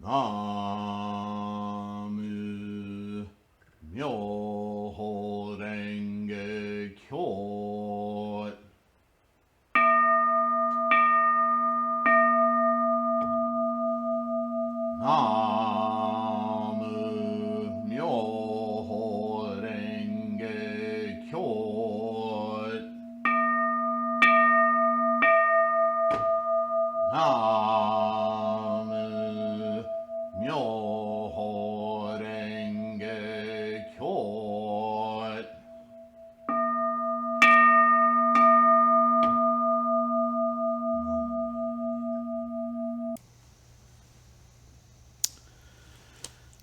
Namu MyoHoRenGeKyo.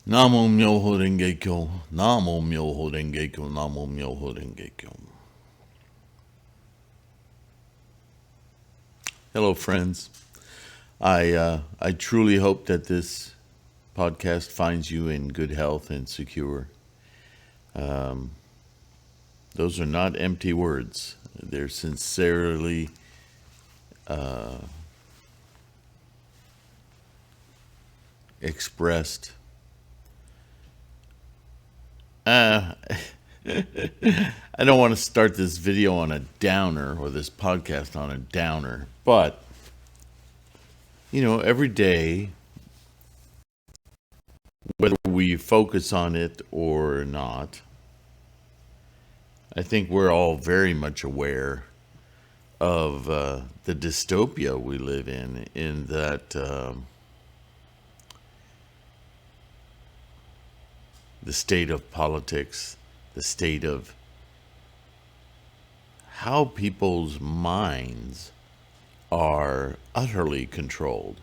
Namu MyoHoRenGeKyo. Namu MyoHoRenGeKyo. Namo MyoHoRenGeKyo. Namo MyoHoRenGeKyo. Namo MyoHoRenGeKyo. Hello, friends. I truly hope that this podcast finds you in good health and secure. Those are not empty words. They're sincerely expressed. I don't want to start this video on a downer, or this podcast on a downer, but every day, whether we focus on it or not, I think we're all very much aware of the dystopia we live in that the state of politics, the state of how people's minds are utterly controlled.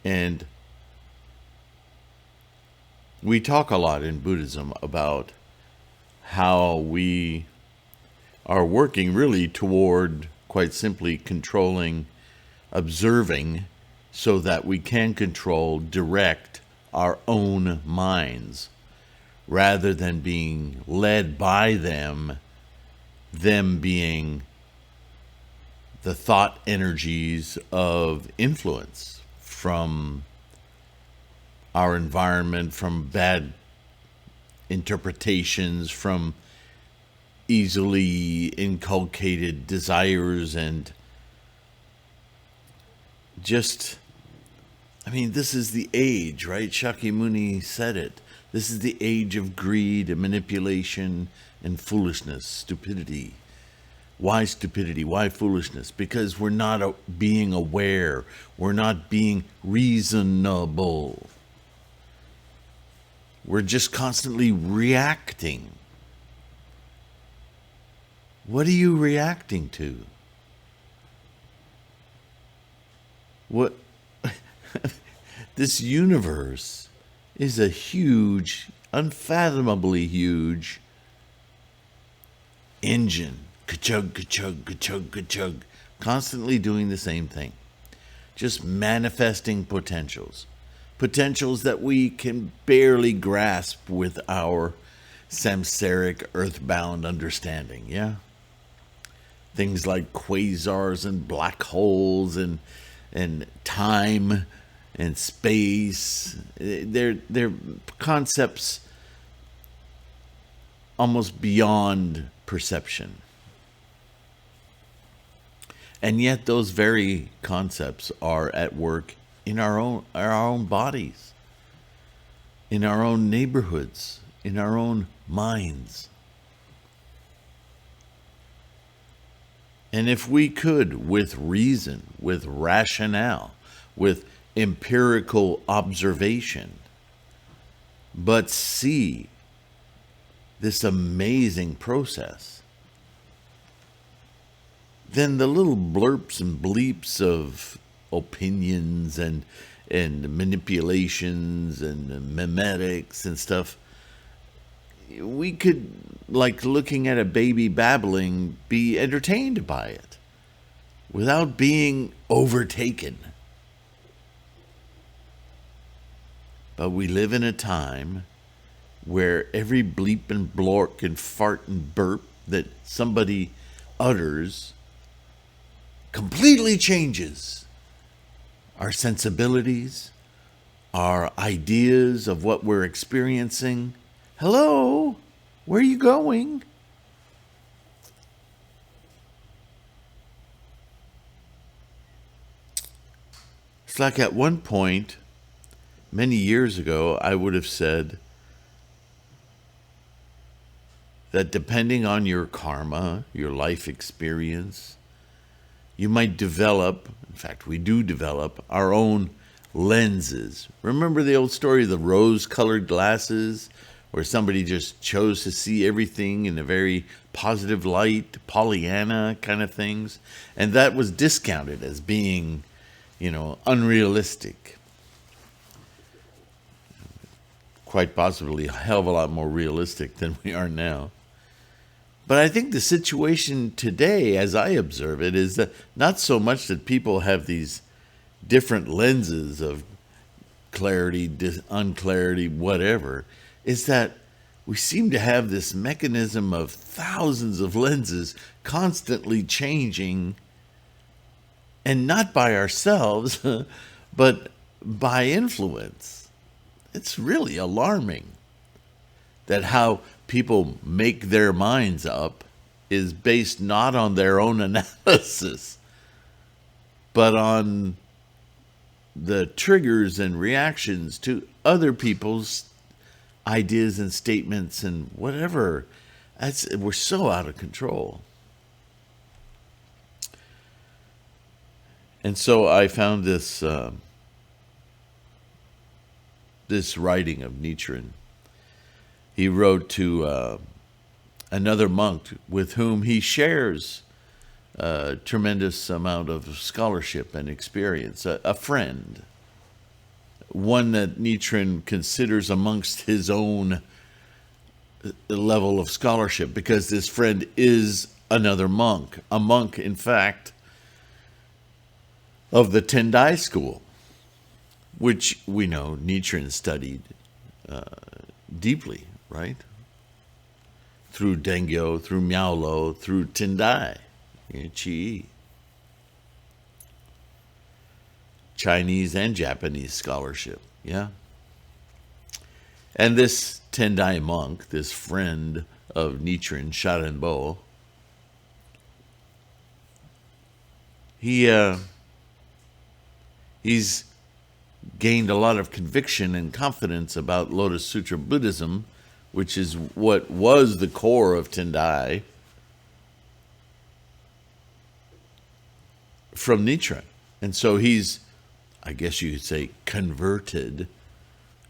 And we talk a lot in Buddhism about how we are working really toward, quite simply, controlling, observing, so that we can control, direct our own minds, rather than being led by them being the thought energies of influence from our environment, from bad interpretations, from easily inculcated desires, and just, this is the age, right? Shakyamuni said it. This is the age of greed and manipulation and foolishness, stupidity. Why stupidity? Why foolishness? Because we're not being aware. We're not being reasonable. We're just constantly reacting. What are you reacting to? What? This universe is a huge, unfathomably huge engine. Ka-chug, ka-chug, ka-chug, ka-chug. Constantly doing the same thing. Just manifesting potentials. Potentials that we can barely grasp with our samsaric, earthbound understanding, yeah? Things like quasars and black holes and time and space. They're concepts almost beyond perception. And yet those very concepts are at work in our own bodies, in our own neighborhoods, in our own minds. And if we could, with reason, with rationale, with empirical observation, but see this amazing process, then the little blurps and bleeps of opinions and manipulations and mimetics and stuff, we could, like looking at a baby babbling, be entertained by it without being overtaken. But we live in a time where every bleep and blork and fart and burp that somebody utters completely changes our sensibilities, our ideas of what we're experiencing. Hello, where are you going? It's like at one point, many years ago, I would have said that depending on your karma, your life experience, you might develop, in fact, we do develop, our own lenses. Remember the old story of the rose-colored glasses, where somebody just chose to see everything in a very positive light, Pollyanna kind of things, and that was discounted as being, unrealistic. Quite possibly a hell of a lot more realistic than we are now. But I think the situation today, as I observe it, is that not so much that people have these different lenses of clarity, unclarity, whatever, is that we seem to have this mechanism of thousands of lenses constantly changing, and not by ourselves, but by influence. It's really alarming that how people make their minds up is based not on their own analysis, but on the triggers and reactions to other people's ideas and statements and whatever. We're so out of control. And so I found this writing of Nichiren. He wrote to another monk with whom he shares a tremendous amount of scholarship and experience, a friend, one that Nichiren considers amongst his own level of scholarship, because this friend is another monk, a monk, in fact, of the Tendai school, which we know Nichiren studied deeply, right? Through Dengyo, through Miaolo, through Tendai, Chi, Chinese and Japanese scholarship, yeah? And this Tendai monk, this friend of Nichiren, Sharenbo, he's gained a lot of conviction and confidence about Lotus Sutra Buddhism, which is what was the core of Tendai, from Nichiren. And so he's, I guess you could say, converted.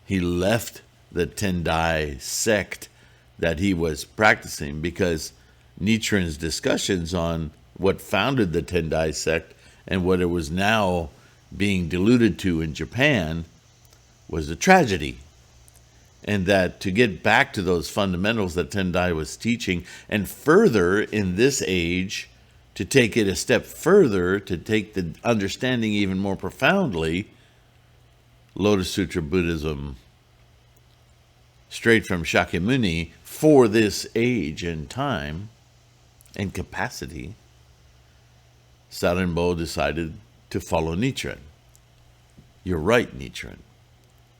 He left the Tendai sect that he was practicing because Nichiren's discussions on what founded the Tendai sect and what it was now being diluted to in Japan was a tragedy. And that to get back to those fundamentals that Tendai was teaching, and further in this age, to take it a step further, to take the understanding even more profoundly, Lotus Sutra Buddhism, straight from Shakyamuni, for this age and time and capacity, Sarenbo decided to follow Nichiren. You're right, Nichiren.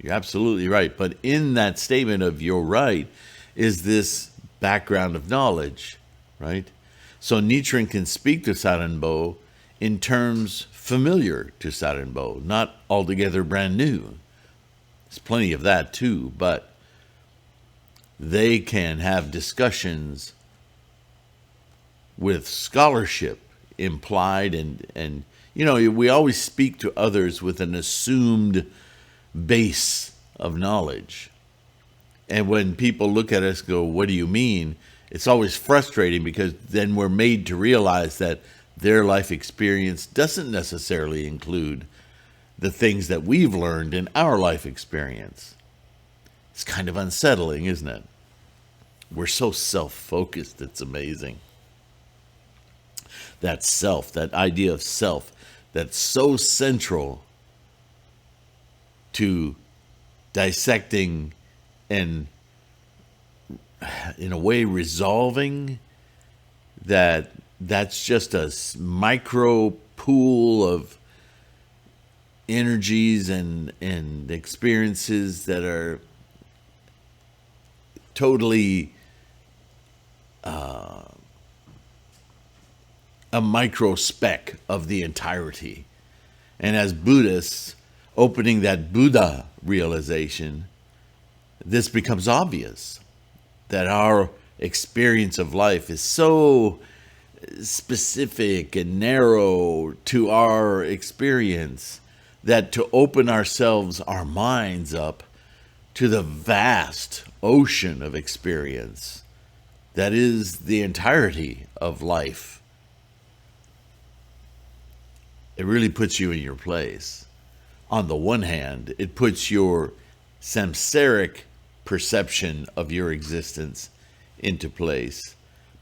You're absolutely right. But in that statement of you're right is this background of knowledge, right? So Nichiren can speak to Sarenbo in terms familiar to Sarenbo, not altogether brand new. There's plenty of that too, but they can have discussions with scholarship implied, and we always speak to others with an assumed base of knowledge. And when people look at us and go, what do you mean? It's always frustrating because then we're made to realize that their life experience doesn't necessarily include the things that we've learned in our life experience. It's kind of unsettling, isn't it? We're so self-focused, it's amazing. That self, that idea of self, that's so central to dissecting and, in a way, resolving, that's just a micro pool of energies and experiences that are totally a micro speck of the entirety. And as Buddhists, opening that Buddha realization, this becomes obvious that our experience of life is so specific and narrow to our experience that to open ourselves, our minds up to the vast ocean of experience that is the entirety of life, it really puts you in your place. On the one hand, it puts your samsaric perception of your existence into place,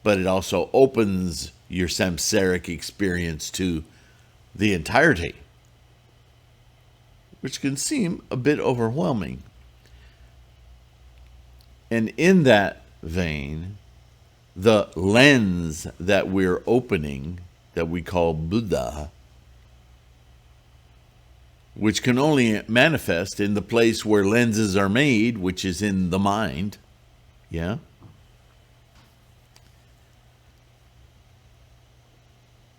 but it also opens your samsaric experience to the entirety, which can seem a bit overwhelming. And in that vein, the lens that we're opening, that we call Buddha, which can only manifest in the place where lenses are made, which is in the mind. Yeah?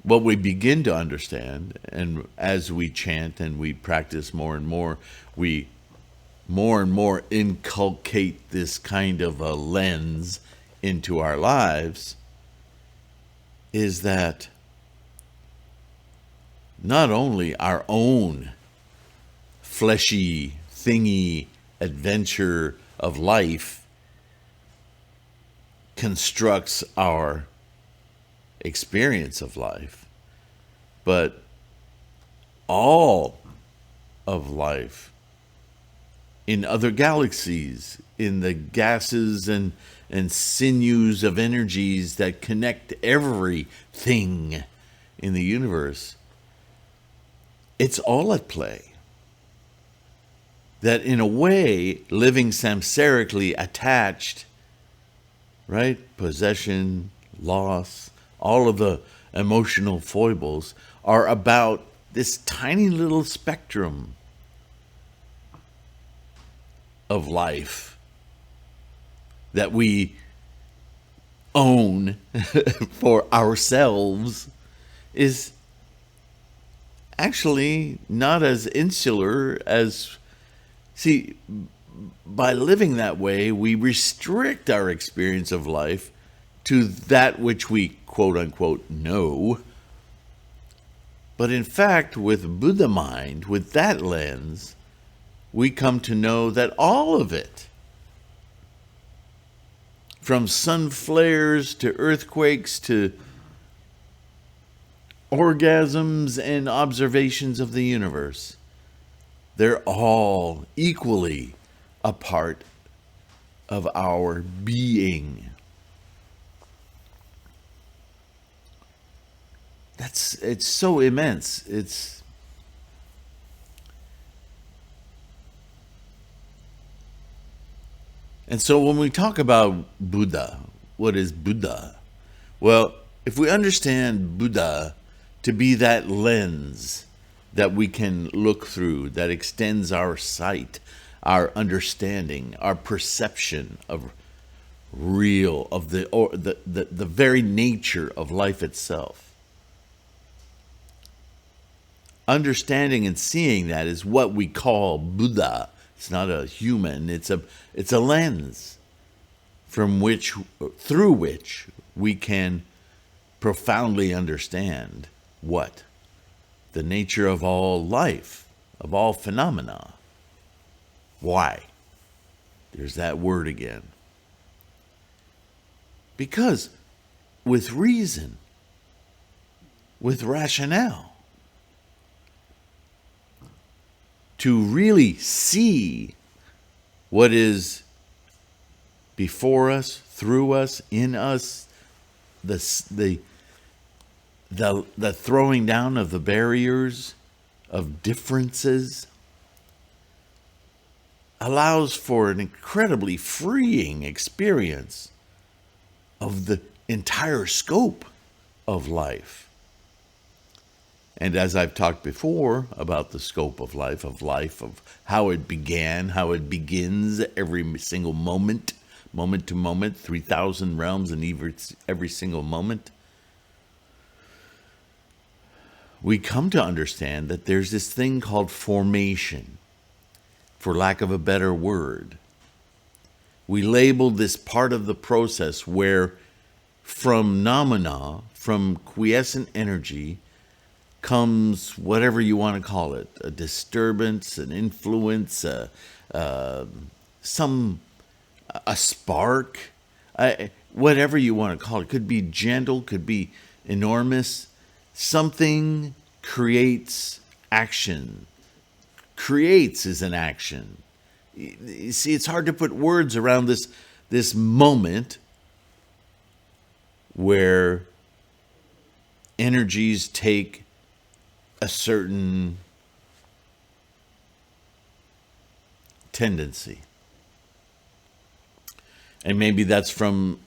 What we begin to understand, and as we chant and we practice more and more, we more and more inculcate this kind of a lens into our lives, is that not only our own fleshy, thingy adventure of life constructs our experience of life, but all of life in other galaxies, in the gases and sinews of energies that connect everything in the universe, it's all at play. That in a way, living samsarically attached, right? Possession, loss, all of the emotional foibles are about this tiny little spectrum of life that we own for ourselves is actually not as insular as... See, by living that way, we restrict our experience of life to that which we quote-unquote know. But in fact, with Buddha mind, with that lens, we come to know that all of it, from sun flares to earthquakes to orgasms and observations of the universe, they're all equally a part of our being. It's so immense. And so when we talk about Buddha, what is Buddha? Well, if we understand Buddha to be that lens that we can look through, that extends our sight, our understanding, our perception of real, of the very nature of life itself. Understanding and seeing that is what we call Buddha. It's not a human, it's a lens through which we can profoundly understand what? The nature of all life, of all phenomena. Why? There's that word again. Because with reason, with rationale, to really see what is before us, through us, in us, the throwing down of the barriers of differences allows for an incredibly freeing experience of the entire scope of life. And as I've talked before about the scope of life, of how it began, how it begins every single moment, moment to moment, 3,000 realms in every single moment, we come to understand that there's this thing called formation, for lack of a better word. We label this part of the process where from nomina, from quiescent energy, comes whatever you want to call it, a disturbance, an influence, a spark, whatever you want to call it. Could be gentle, could be enormous. Something creates action. Creates is an action. You see, it's hard to put words around this moment where energies take a certain tendency. And maybe that's from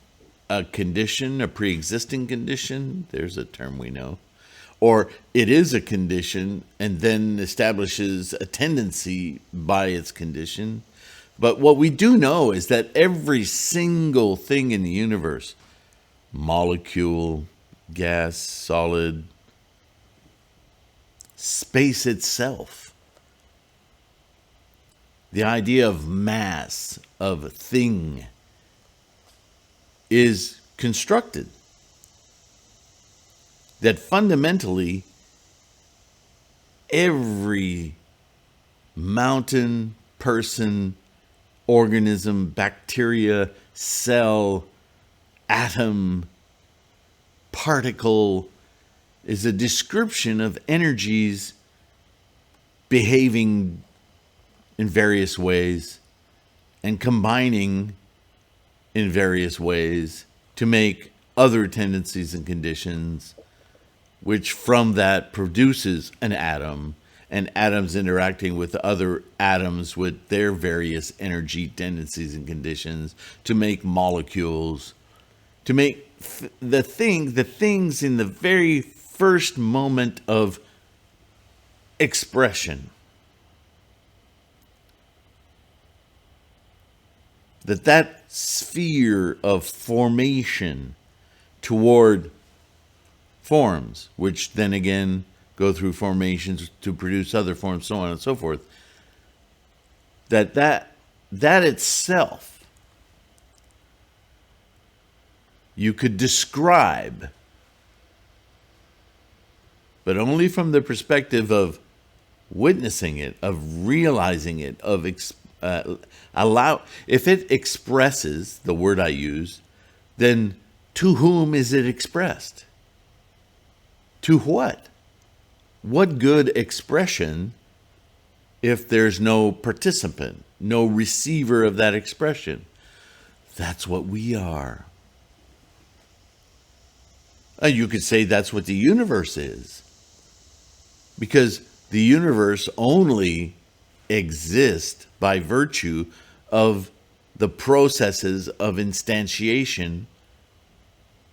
a condition, a pre-existing condition. There's a term we know. Or it is a condition and then establishes a tendency by its condition. But what we do know is that every single thing in the universe, molecule, gas, solid, space itself, the idea of mass, of thing, is constructed. That fundamentally, every mountain, person, organism, bacteria, cell, atom, particle is a description of energies behaving in various ways and combining in various ways to make other tendencies and conditions, which from that produces an atom, and atoms interacting with other atoms with their various energy tendencies and conditions to make molecules, to make the things in the very first moment of expression. That sphere of formation toward forms, which then again go through formations to produce other forms, so on and so forth, that itself you could describe, but only from the perspective of witnessing it, of realizing it, of if it expresses, the word I use, then to whom is it expressed? To what? What good expression if there's no participant, no receiver of that expression? That's what we are. You could say that's what the universe is, because the universe only exists by virtue of the processes of instantiation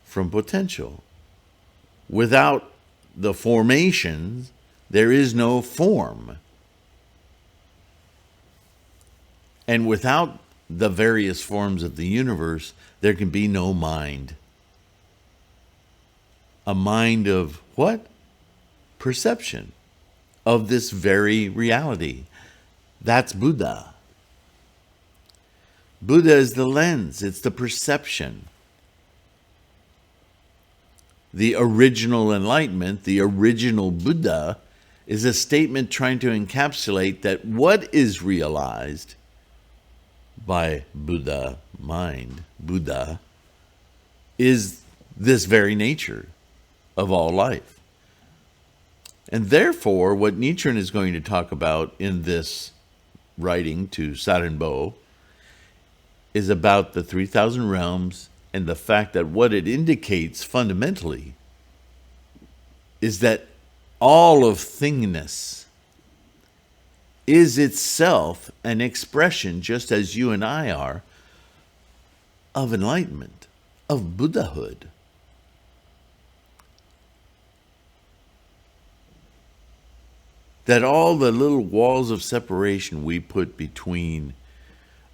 from potential. Without the formations, there is no form. And without the various forms of the universe, there can be no mind. A mind of what? Perception of this very reality. That's Buddha. Buddha is the lens. It's the perception. The original enlightenment, the original Buddha, is a statement trying to encapsulate that what is realized by Buddha, mind, Buddha, is this very nature of all life. And therefore, what Nichiren is going to talk about in this writing to Sarenbo is about the 3,000 realms and the fact that what it indicates fundamentally is that all of thingness is itself an expression, just as you and I are, of enlightenment, of Buddhahood. that all the little walls of separation we put between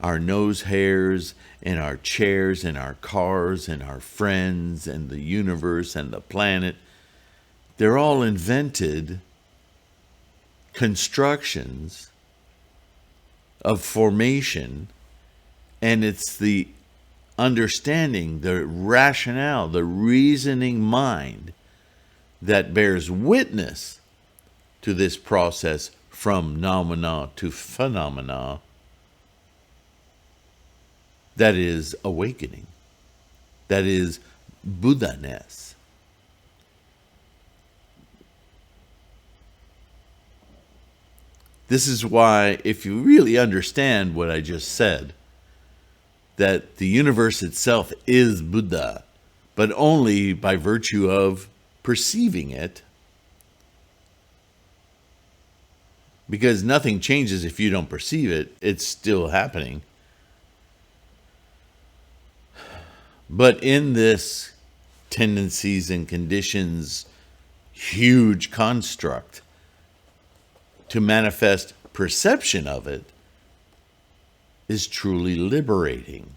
our nose hairs and our chairs and our cars and our friends and the universe and the planet, they're all invented constructions of formation, and it's the understanding, the rationale, the reasoning mind that bears witness to this process from noumena to phenomena that is awakening, that is Buddha-ness. This is why, if you really understand what I just said, that the universe itself is Buddha, but only by virtue of perceiving it, because nothing changes if you don't perceive it. It's still happening. But in this tendencies and conditions huge construct, to manifest perception of it is truly liberating.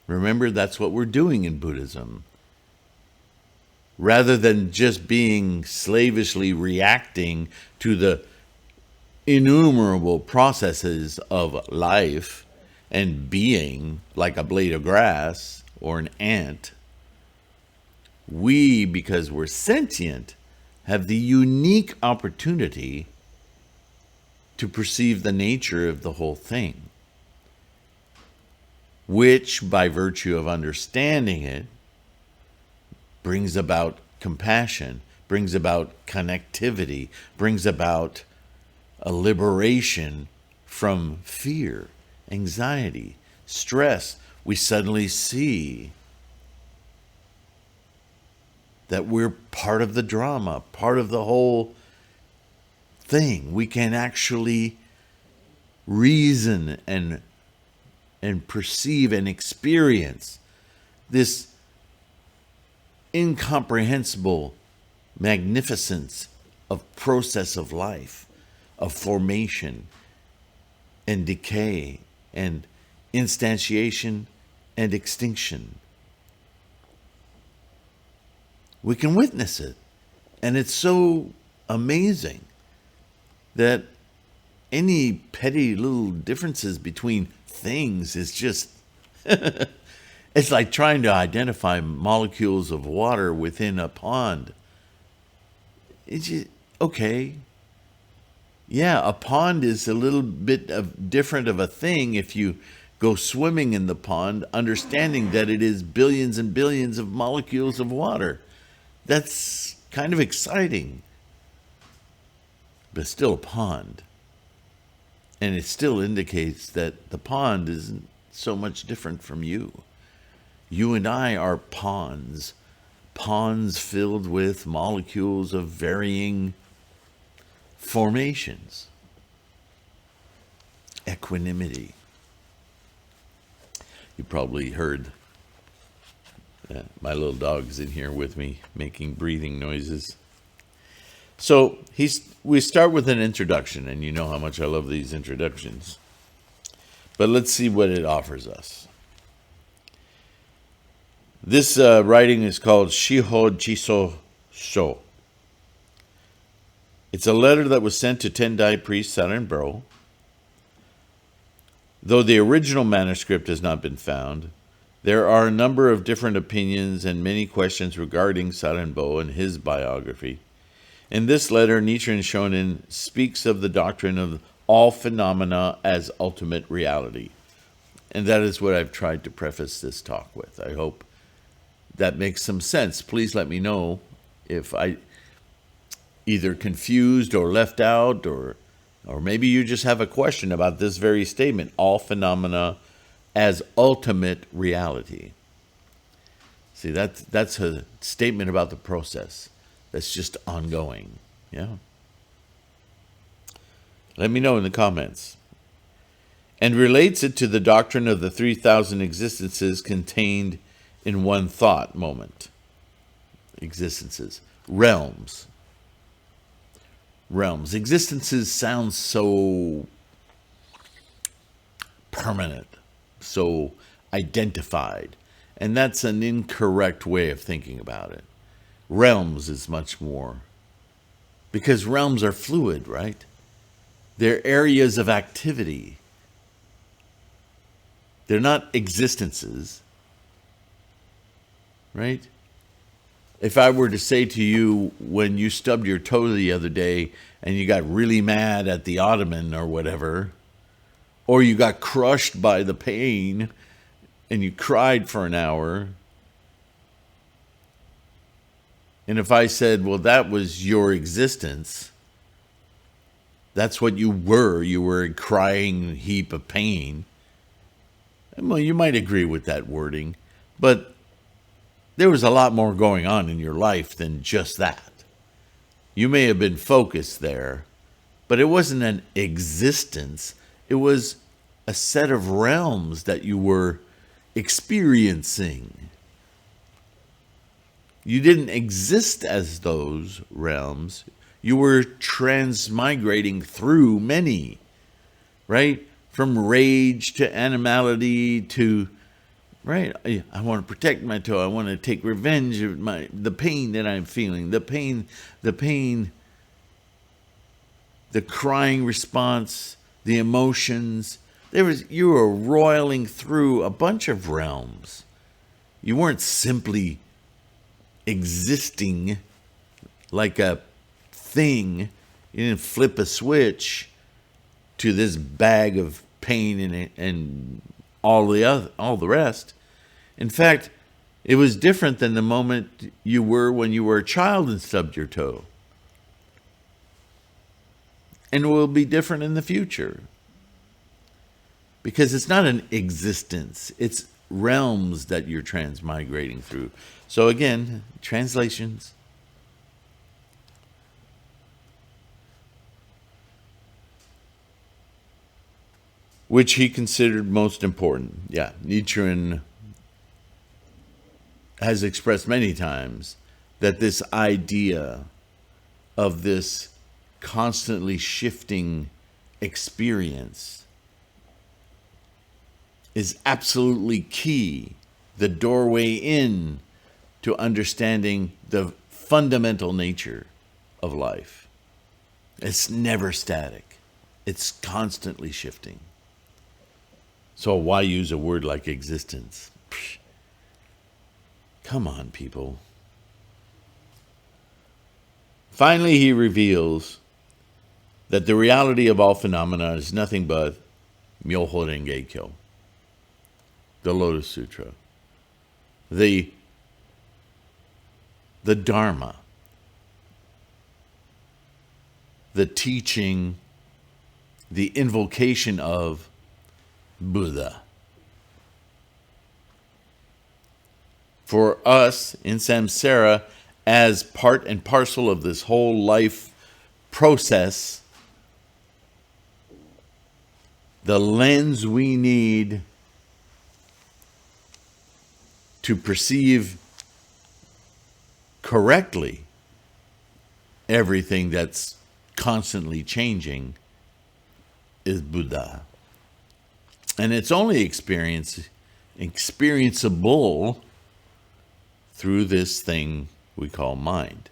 Remember, that's what we're doing in Buddhism. Rather than just being slavishly reacting to the innumerable processes of life and being like a blade of grass or an ant, we, because we're sentient, have the unique opportunity to perceive the nature of the whole thing, which, by virtue of understanding it, brings about compassion, brings about connectivity, brings about a liberation from fear, anxiety, stress. We suddenly see that we're part of the drama, part of the whole thing. We can actually reason and perceive and experience this incomprehensible magnificence of process of life, of formation and decay and instantiation and extinction. We can witness it. And it's so amazing that any petty little differences between things is just, it's like trying to identify molecules of water within a pond. It's just, okay. Yeah, a pond is a little bit of different of a thing if you go swimming in the pond, understanding that it is billions and billions of molecules of water. That's kind of exciting, but still a pond. And it still indicates that the pond isn't so much different from you. You and I are ponds, ponds filled with molecules of varying formations. Equanimity. You probably heard my little dog's in here with me making breathing noises. So we start with an introduction, and you know how much I love these introductions. But let's see what it offers us. This writing is called Shoho Jisso Sho. It's a letter that was sent to Tendai priest Sarin Bro. Though the original manuscript has not been found, there are a number of different opinions and many questions regarding Sarenbo and his biography. In this letter, Nichiren Shonin speaks of the doctrine of all phenomena as ultimate reality. And that is what I've tried to preface this talk with. I hope that makes some sense. Please let me know if I either confused or left out, or maybe you just have a question about this very statement, all phenomena as ultimate reality. See, that's a statement about the process that's just ongoing. Yeah. Let me know in the comments. And relates it to the doctrine of the 3,000 existences contained in one thought moment. Existences. Realms. realms. Existences sound so permanent, so identified. And that's an incorrect way of thinking about it. Realms is much more. Because realms are fluid, right? They're areas of activity. They're not existences, right? If I were to say to you, when you stubbed your toe the other day and you got really mad at the ottoman or whatever, or you got crushed by the pain and you cried for an hour, and if I said, well, that was your existence, that's what you were a crying heap of pain, well, you might agree with that wording, but there was a lot more going on in your life than just that. You may have been focused there, but it wasn't an existence. It was a set of realms that you were experiencing. You didn't exist as those realms. You were transmigrating through many, right? From rage to animality to, right? I want to protect my toe. I want to take revenge of the pain that I'm feeling. The crying response, the emotions. You were roiling through a bunch of realms. You weren't simply existing like a thing. You didn't flip a switch to this bag of pain and all the rest. In fact, it was different than the moment you were when you were a child and stubbed your toe. And it will be different in the future. Because it's not an existence. It's realms that you're transmigrating through. So again, translations. Which he considered most important. Yeah, Nichiren has expressed many times that this idea of this constantly shifting experience is absolutely key, the doorway in to understanding the fundamental nature of life. It's never static. It's constantly shifting. So why use a word like existence? Psh. Come on, people. Finally, he reveals that the reality of all phenomena is nothing but MyoHoRenGeKyo, the Lotus Sutra, the Dharma, the teaching, the invocation of Buddha. For us in samsara, as part and parcel of this whole life process, the lens we need to perceive correctly everything that's constantly changing is Buddha. And it's only experienceable through this thing we call mind.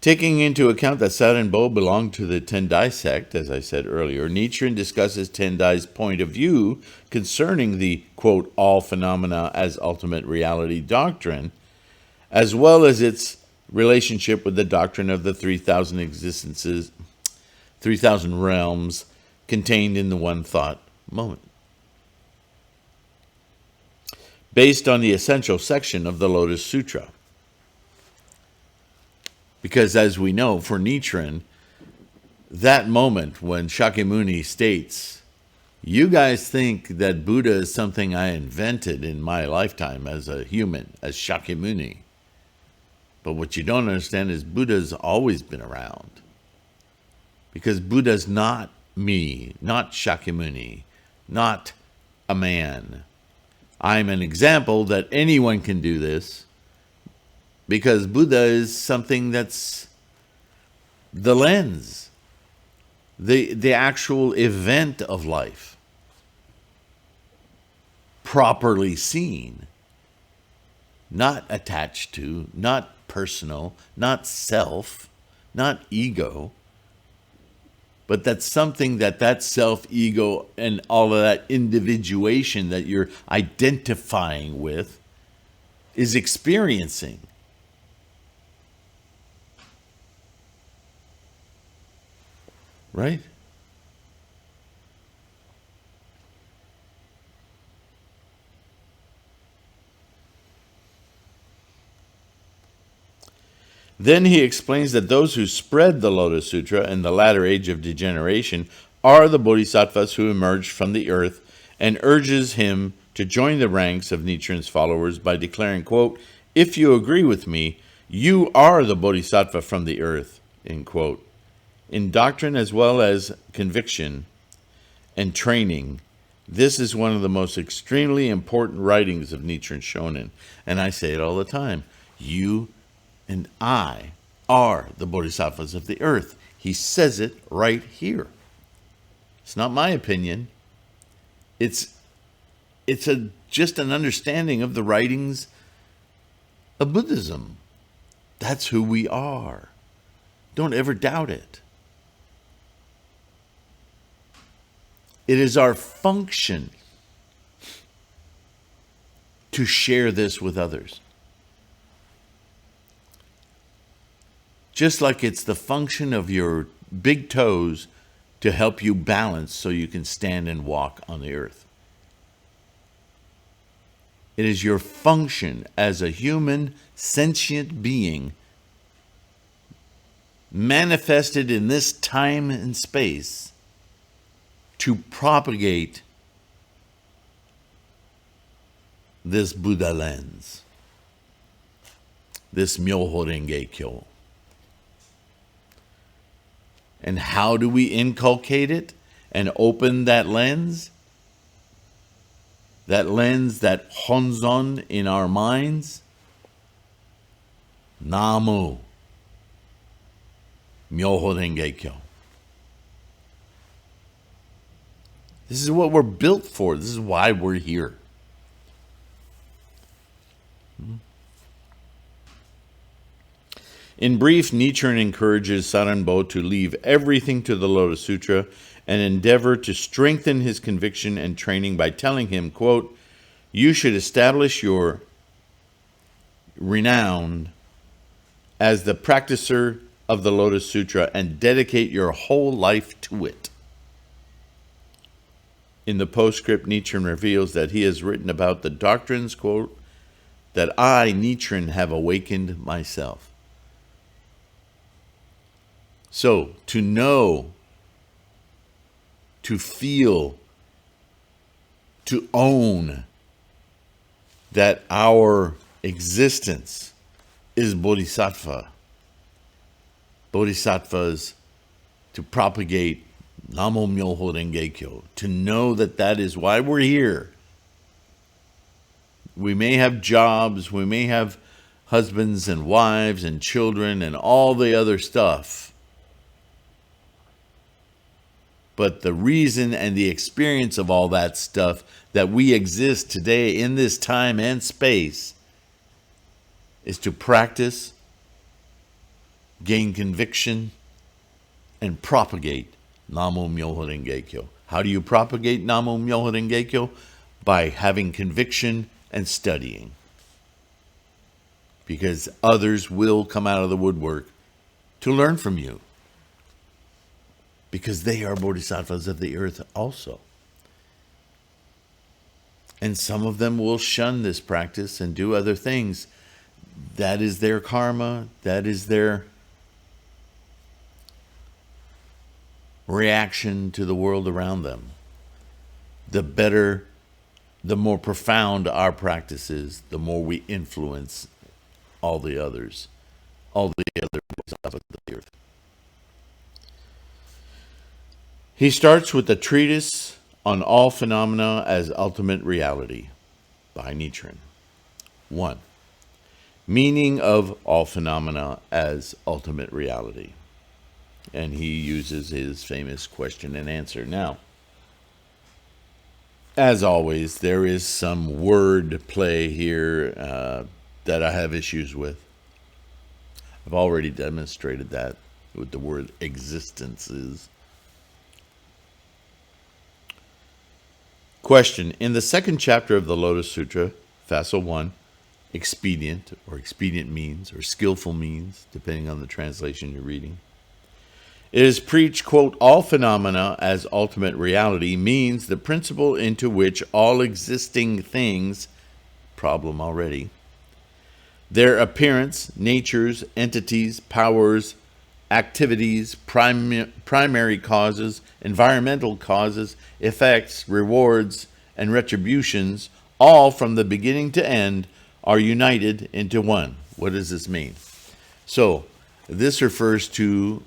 Taking into account that Sarenbo belonged to the Tendai sect, as I said earlier, Nichiren discusses Tendai's point of view concerning the, quote, all phenomena as ultimate reality doctrine, as well as its relationship with the doctrine of the 3,000 existences, 3,000 realms contained in the one thought moment. Based on the essential section of the Lotus Sutra. Because as we know, for Nichiren, that moment when Shakyamuni states, you guys think that Buddha is something I invented in my lifetime as a human, as Shakyamuni. But what you don't understand is Buddha's always been around. Because Buddha's not me, not Shakyamuni, not a man. I'm an example that anyone can do this, because Buddha is something that's the lens, the actual event of life, properly seen, not attached to, not personal, not self, not ego, but that's something that self, ego, and all of that individuation that you're identifying with is experiencing. Right? Then he explains that those who spread the Lotus Sutra in the latter age of degeneration are the bodhisattvas who emerged from the earth, and urges him to join the ranks of Nichiren's followers by declaring, quote, "If you agree with me, you are the bodhisattva from the earth," end quote. In doctrine as well as conviction and training, this is one of the most extremely important writings of Nichiren Shonin. And I say it all the time. You and I are the bodhisattvas of the earth. He says it right here. It's not my opinion. It's just an understanding of the writings of Buddhism. That's who we are. Don't ever doubt it. It is our function to share this with others. Just like it's the function of your big toes to help you balance so you can stand and walk on the earth. It is your function as a human, sentient being manifested in this time and space to propagate this Buddha lens, this MyoHoRenGeKyo. And how do we inculcate it and open that lens? That lens, that honzon in our minds? Namu MyoHoRenGeKyo. This is what we're built for. This is why we're here. In brief, Nichiren encourages Sarenbo to leave everything to the Lotus Sutra and endeavor to strengthen his conviction and training by telling him, quote, "You should establish your renown as the practicer of the Lotus Sutra and dedicate your whole life to it." In the postscript, Nichiren reveals that he has written about the doctrines, quote, "that I, Nichiren, have awakened myself." So, to know, to feel, to own that our existence is bodhisattva. Bodhisattvas to propagate Namo MyoHoRenGeKyo, to know that that is why we're here. We may have jobs, we may have husbands and wives and children and all the other stuff. But the reason and the experience of all that stuff that we exist today in this time and space is to practice, gain conviction, and propagate Namo MyoHoRenGeKyo. How do you propagate Namo MyoHoRenGeKyo? By having conviction and studying. Because others will come out of the woodwork to learn from you. Because they are bodhisattvas of the earth also. And some of them will shun this practice and do other things. That is their karma. That is their reaction to the world around them. The better, the more profound our practice is, the more we influence all the others, all the other bodhisattvas of the earth. He starts with a treatise on all phenomena as ultimate reality by Nichiren. 1. Meaning of all phenomena as ultimate reality. and he uses his famous question and answer. Now, as always, there is some word play here that I have issues with. I've already demonstrated that with the word existences. Question. In the second chapter of the Lotus Sutra, Facile 1, expedient, or expedient means, or skillful means, depending on the translation you're reading, it is preached, quote, all phenomena as ultimate reality means the principle into which all existing things, problem already, their appearance, natures, entities, powers, activities, primary causes, environmental causes, effects, rewards, and retributions, all from the beginning to end, are united into one. What does this mean? So, this refers to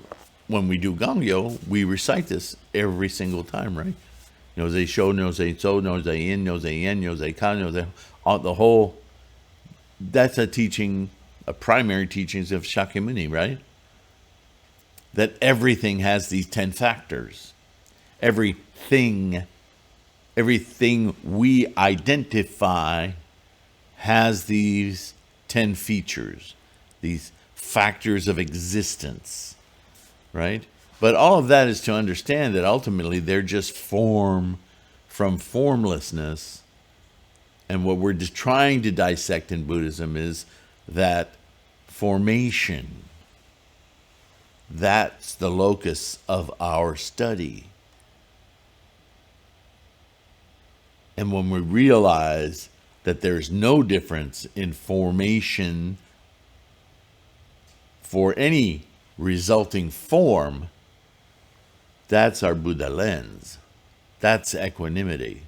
when we do Gangyo, we recite this every single time, right? Nyose Sho, Nyose So, Nyose In, Nyose En, Nyose Ka, Nyose, the whole, that's a teaching, a primary teachings of Shakyamuni, right? That everything has these 10 factors. Everything we identify has these 10 features, these factors of existence, right? But all of that is to understand that ultimately they're just form from formlessness. And what we're just trying to dissect in Buddhism is that formation. That's the locus of our study. And when we realize that there's no difference in formation for any resulting form, that's our Buddha lens. That's equanimity.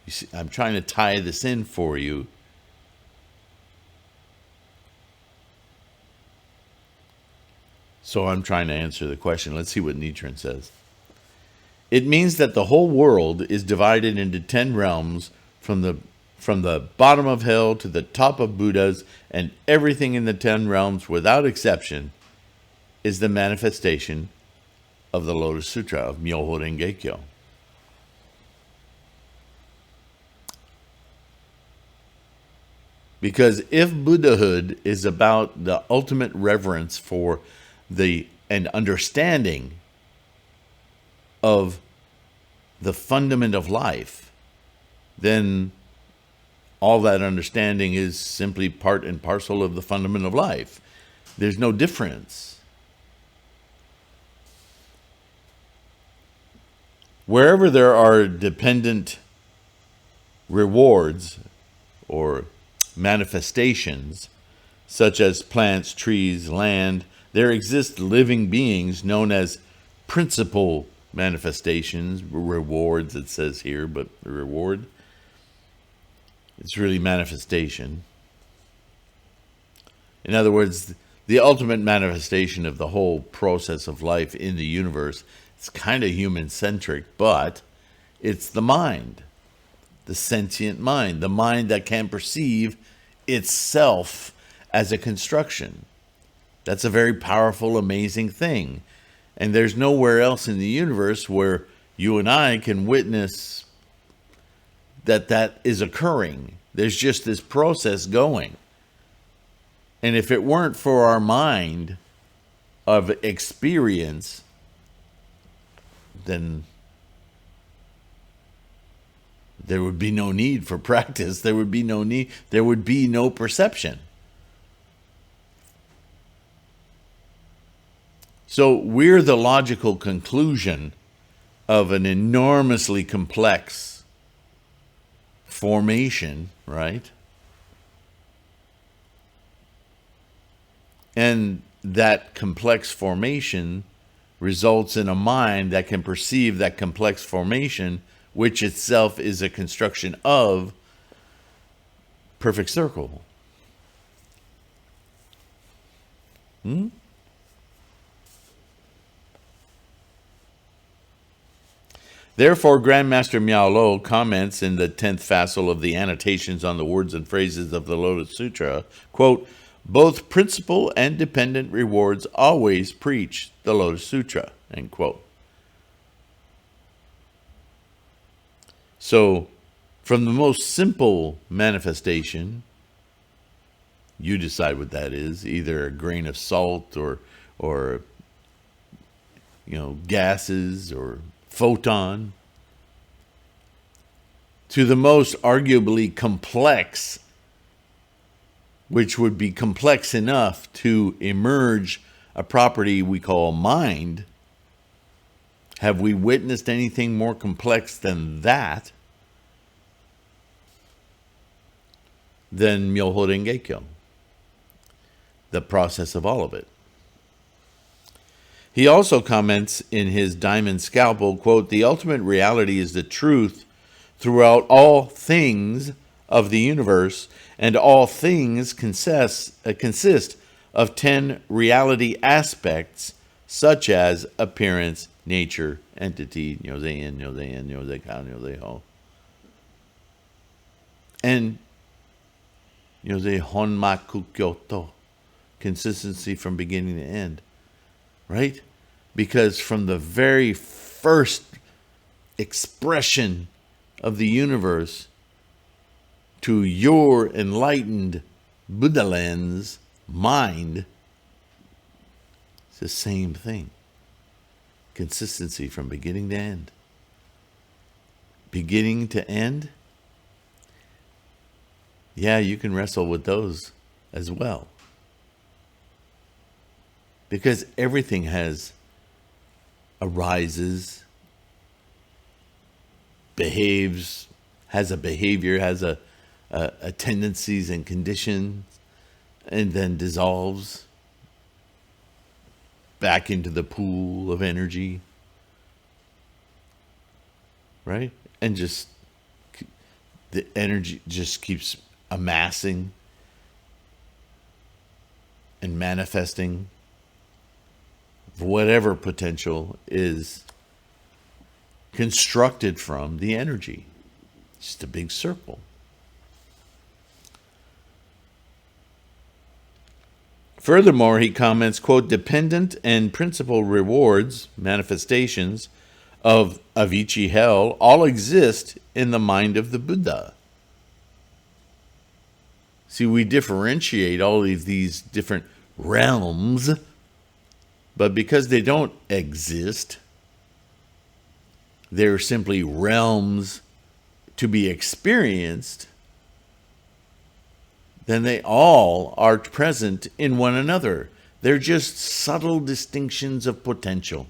You see, I'm trying to tie this in for you. So I'm trying to answer the question. Let's see what Nichiren says. It means that the whole world is divided into 10 realms, from the bottom of hell to the top of Buddhas, and everything in the 10 realms without exception is the manifestation of the Lotus Sutra of MyoHoRenGeKyo. Because if Buddhahood is about the ultimate reverence for and understanding of the fundament of life, then all that understanding is simply part and parcel of the fundament of life. There's no difference. Wherever there are dependent rewards or manifestations, such as plants, trees, land, there exist living beings known as principal manifestations, rewards it says here, but the reward, it's really manifestation. In other words, the ultimate manifestation of the whole process of life in the universe, it's kind of human-centric, but it's the mind, the sentient mind, the mind that can perceive itself as a construction. That's a very powerful, amazing thing. And there's nowhere else in the universe where you and I can witness that is occurring. There's just this process going. And if it weren't for our mind of experience, then there would be no need for practice. There would be no need. There would be no perception. So we're the logical conclusion of an enormously complex formation, right? And that complex formation results in a mind that can perceive that complex formation, which itself is a construction of perfect circle. Therefore, Grandmaster Miao Lo comments in the 10th facile of the annotations on the words and phrases of the Lotus Sutra, quote, Both principal and dependent rewards always preach the Lotus Sutra, end quote. So, from the most simple manifestation, you decide what that is, either a grain of salt or gases or photon, to the most arguably complex, which would be complex enough to emerge a property we call mind. Have we witnessed anything more complex than that? Than MyoHoRenGeKyo, the process of all of it. He also comments in his Diamond Scalpel, quote, "The ultimate reality is the truth throughout all things of the universe, and all things consist of 10 reality aspects, such as appearance, nature, entity, nyozein, nyozein, nyozeka, nyozeho, and nyoze honmaku kyoto, consistency from beginning to end." Right? Because from the very first expression of the universe to your enlightened Buddha lens mind, it's the same thing. Consistency from beginning to end. Beginning to end? Yeah, you can wrestle with those as well. Because everything arises, behaves, has a behavior, has a tendencies and conditions, and then dissolves back into the pool of energy, right? And just the energy just keeps amassing and manifesting whatever potential is constructed from the energy. Just a big circle. Furthermore, he comments, quote, "Dependent and principal rewards, manifestations of Avicii hell, all exist in the mind of the Buddha." See, we differentiate all of these different realms, but because they don't exist, they're simply realms to be experienced, then they all are present in one another. They're just subtle distinctions of potential,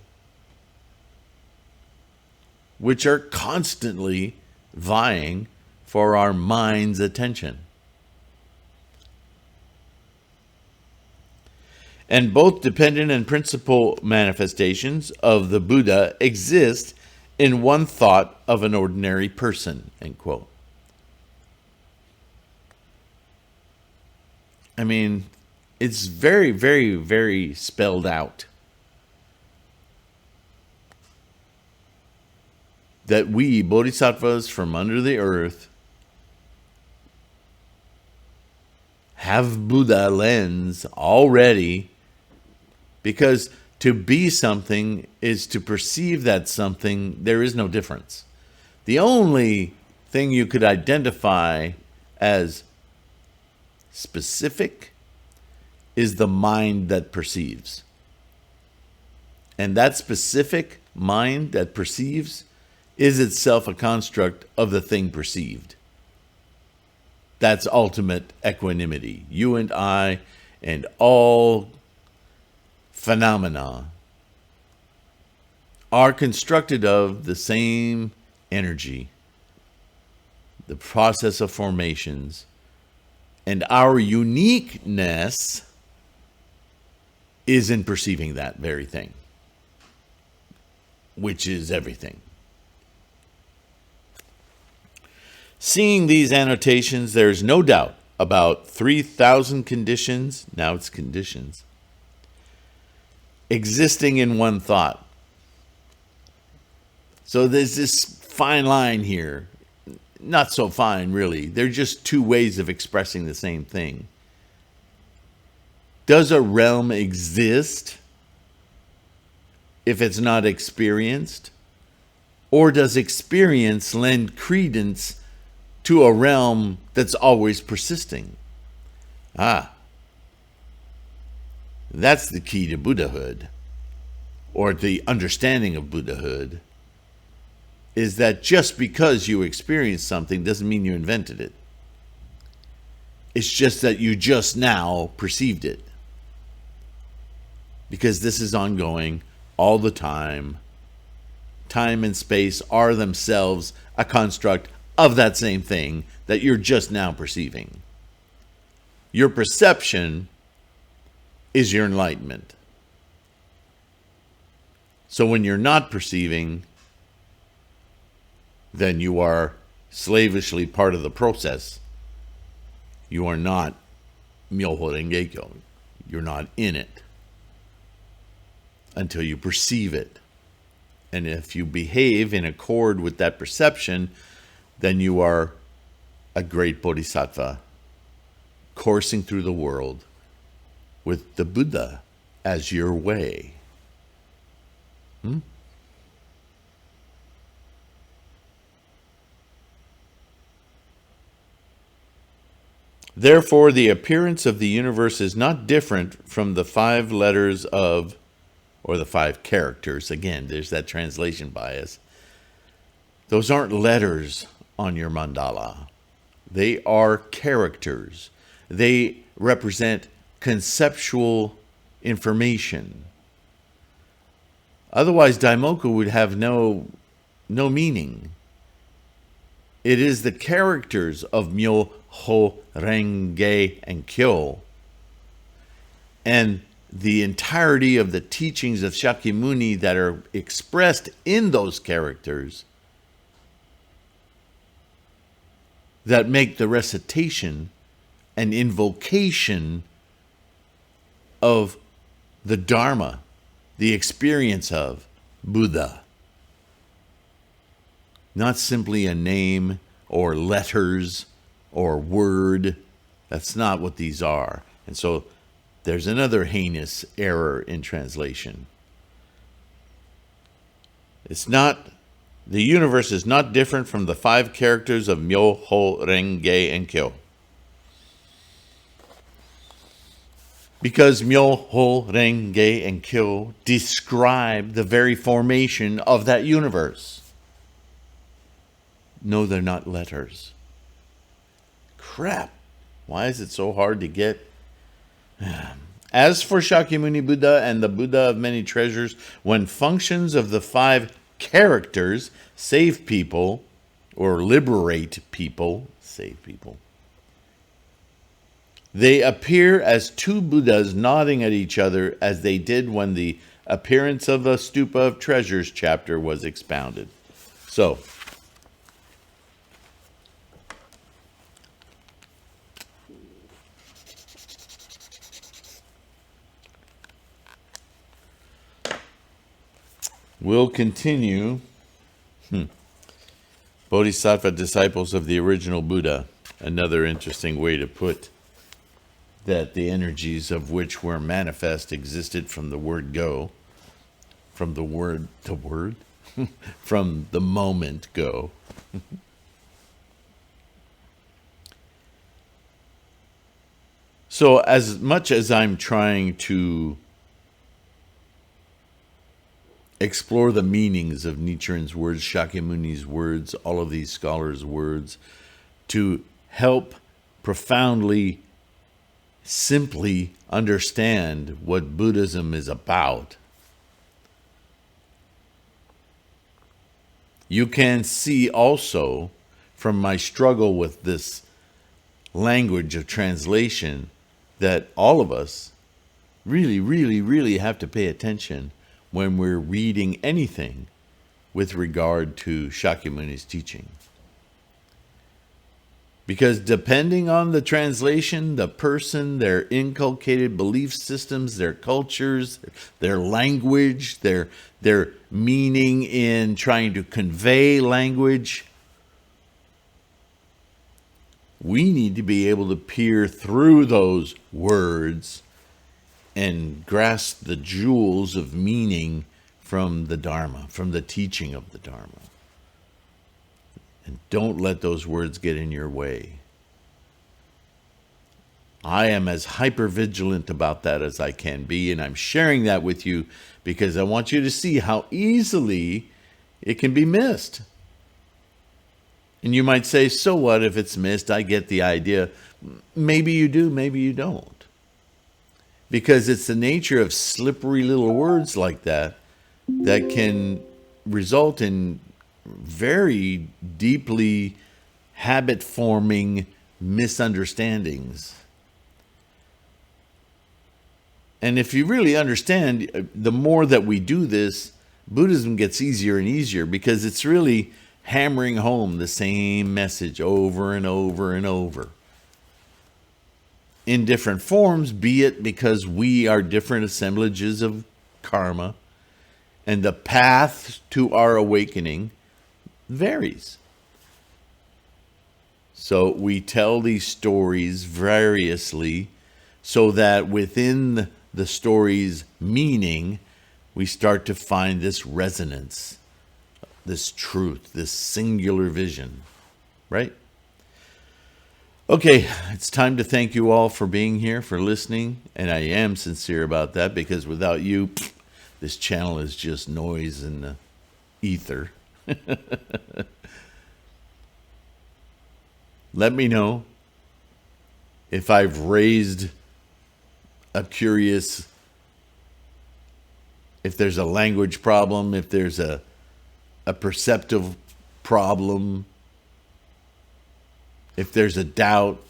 which are constantly vying for our mind's attention. And both dependent and principal manifestations of the Buddha exist in one thought of an ordinary person, end quote. I mean, it's very, very, very spelled out that we, bodhisattvas from under the earth, have Buddha lens already, because to be something is to perceive that something. There is no difference. The only thing you could identify as specific is the mind that perceives. And that specific mind that perceives is itself a construct of the thing perceived. That's ultimate equanimity. You and I and all phenomena are constructed of the same energy, the process of formations, and our uniqueness is in perceiving that very thing, which is everything. Seeing these annotations, there is no doubt about 3,000 conditions, now it's conditions, existing in one thought. So there's this fine line here. Not so fine, really. They're just two ways of expressing the same thing. Does a realm exist if it's not experienced? Or does experience lend credence to a realm that's always persisting? That's the key to Buddhahood, or the understanding of Buddhahood, is that just because you experience something doesn't mean you invented it. It's just that you just now perceived it. Because this is ongoing all the time. Time and space are themselves a construct of that same thing that you're just now perceiving. Your perception is your enlightenment. So when you're not perceiving, then you are slavishly part of the process. You are not MyoHoRenGeKyo. You're not in it until you perceive it. And if you behave in accord with that perception, then you are a great bodhisattva coursing through the world with the Buddha as your way. Therefore, the appearance of the universe is not different from the 5 letters of, or the 5 characters. Again, there's that translation bias. Those aren't letters on your mandala. They are characters. They represent conceptual information. Otherwise, Daimoku would have no meaning. It is the characters of MyoHoRenGeKyo and the entirety of the teachings of Shakyamuni that are expressed in those characters that make the recitation an invocation of the Dharma, the experience of Buddha. Not simply a name or letters or word. That's not what these are. And so there's another heinous error in translation. The universe is not different from the 5 characters of MyoHoRenGeKyo. Because MyoHoRenGeKyo describe the very formation of that universe. No, they're not letters. Crap. Why is it so hard to get? As for Shakyamuni Buddha and the Buddha of many treasures, when functions of the 5 characters save people or liberate people, they appear as 2 Buddhas nodding at each other as they did when the appearance of the Stupa of Treasures chapter was expounded. So, we'll continue. Bodhisattva disciples of the original Buddha. Another interesting way to put that the energies of which were manifest existed from the word go. From the word, from the moment go. So as much as I'm trying to explore the meanings of Nichiren's words, Shakyamuni's words, all of these scholars' words, to help profoundly, simply understand what Buddhism is about, you can see also from my struggle with this language of translation that all of us really, really, really have to pay attention when we're reading anything with regard to Shakyamuni's teaching. Because depending on the translation, the person, their inculcated belief systems, their cultures, their language, their meaning in trying to convey language, we need to be able to peer through those words and grasp the jewels of meaning from the Dharma, from the teaching of the Dharma. And don't let those words get in your way. I am as hyper-vigilant about that as I can be, and I'm sharing that with you because I want you to see how easily it can be missed. And you might say, so what if it's missed? I get the idea. Maybe you do, maybe you don't. Because it's the nature of slippery little words like that that can result in very deeply habit-forming misunderstandings. And if you really understand, the more that we do this, Buddhism gets easier and easier because it's really hammering home the same message over and over and over. In different forms, be it because we are different assemblages of karma, and the path to our awakening varies. So we tell these stories variously so that within the story's meaning, we start to find this resonance, this truth, this singular vision, right? Okay, it's time to thank you all for being here, for listening, and I am sincere about that because without you, this channel is just noise in the ether. Let me know if I've raised a curious, if there's a language problem, if there's a perceptive problem, if there's a doubt.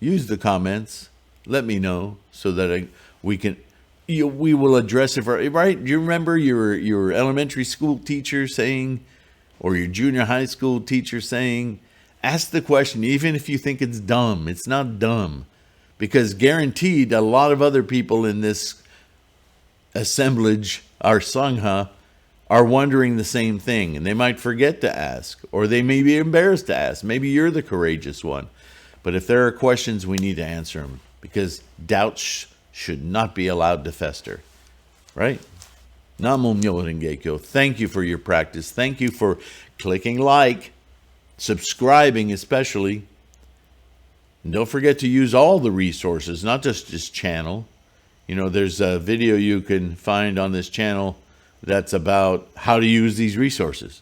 Use the comments. Let me know so that we will address it. Right? Do you remember your elementary school teacher saying, or your junior high school teacher saying, ask the question, even if you think it's dumb. It's not dumb. Because guaranteed, a lot of other people in this assemblage, our Sangha, are wondering the same thing. And they might forget to ask, or they may be embarrassed to ask. Maybe you're the courageous one. But if there are questions, we need to answer them. Because doubts should not be allowed to fester. Right? Namo MyoHoRenGeKyo. Thank you for your practice. Thank you for clicking like, subscribing especially. And don't forget to use all the resources, not just this channel. You know, there's a video you can find on this channel that's about how to use these resources.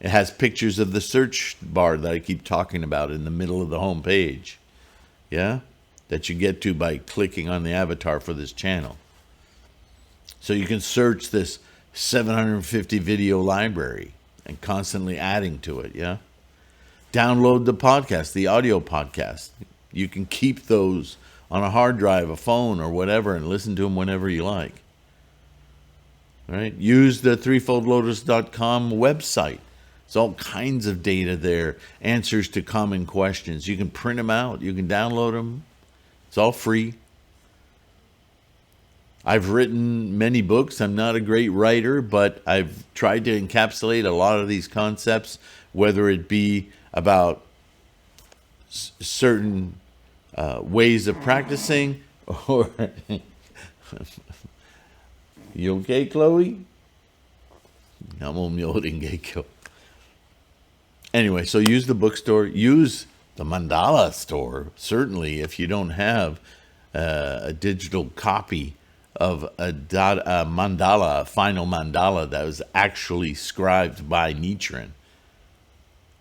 It has pictures of the search bar that I keep talking about in the middle of the home page. Yeah? That you get to by clicking on the avatar for this channel. So you can search this 750 video library and constantly adding to it, yeah? Download the podcast, the audio podcast. You can keep those on a hard drive, a phone, or whatever, and listen to them whenever you like. All right? Use the threefoldlotus.com website. There's all kinds of data there, answers to common questions. You can print them out. You can download them. It's all free. I've written many books. I'm not a great writer, but I've tried to encapsulate a lot of these concepts, whether it be about certain ways of practicing, or you okay, Chloe? Namo MyoHoRenGeKyo. Anyway, so use the bookstore, use the mandala store. Certainly, if you don't have a digital copy of a mandala, a final mandala that was actually scribed by Nichiren,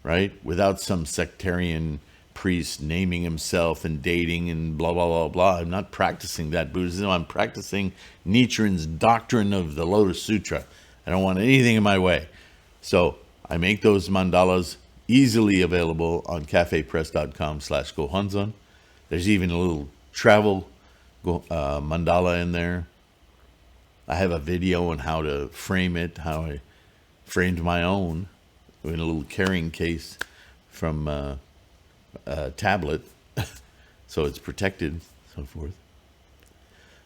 right? Without some sectarian priest naming himself and dating and blah, blah, blah, blah. I'm not practicing that Buddhism. I'm practicing Nichiren's doctrine of the Lotus Sutra. I don't want anything in my way. So I make those mandalas easily available on cafepress.com/gohonzon. There's even a little travel mandala in there. I have a video on how to frame it, how I framed my own in a little carrying case from a tablet, so it's protected, so forth.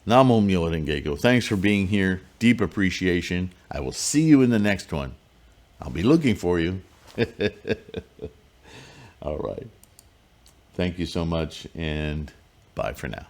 Namo MyoHoRenGeKyo. Thanks for being here. Deep appreciation. I will see you in the next one. I'll be looking for you. All right. Thank you so much, and bye for now.